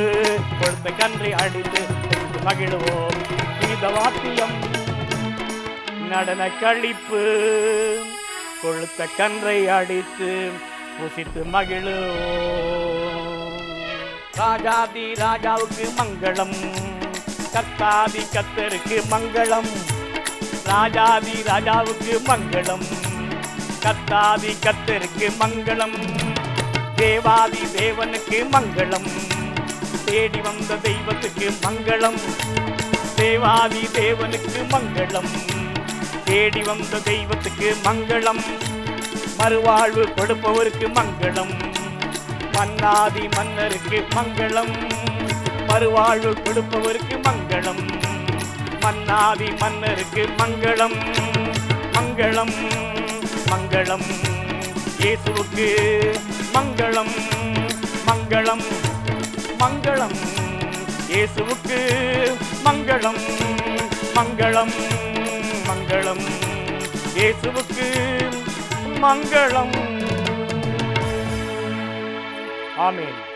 கொடுத்த கன்றை அடித்து மகிழ்வோம். கீத வாத்தியம் நடன கழிப்பு, கொழுத்த கன்றை அடித்து புசித்து மகிழோ. ராஜாதி ராஜாவுக்கு மங்களம், கத்தாதி கத்தருக்கு மங்களம். ராஜாதி ராஜாவுக்கு மங்களம், கத்தாதி கத்தருக்கு மங்களம். தேவாதி தேவனுக்கு மங்களம், தேடி வந்த தெய்வத்துக்கு மங்களம். தேவாதி தேவனுக்கு மங்களம், தேடி வந்த தெய்வத்துக்கு மங்களம். மறுவாழ்வு கொடுப்பவருக்கு மங்களம், மன்னாதி மன்னருக்கு மங்களம். மறுவாழ்வு கொடுப்பவருக்கு மங்களம், மன்னாதி மன்னருக்கு மங்களம். மங்களம் மங்களம் இயேசுவுக்கு மங்களம். மங்களம் மங்களம் இயேசுவுக்கு மங்களம். மங்களம் மங்களம் இயேசுவுக்கு மங்களம். ஆமென்.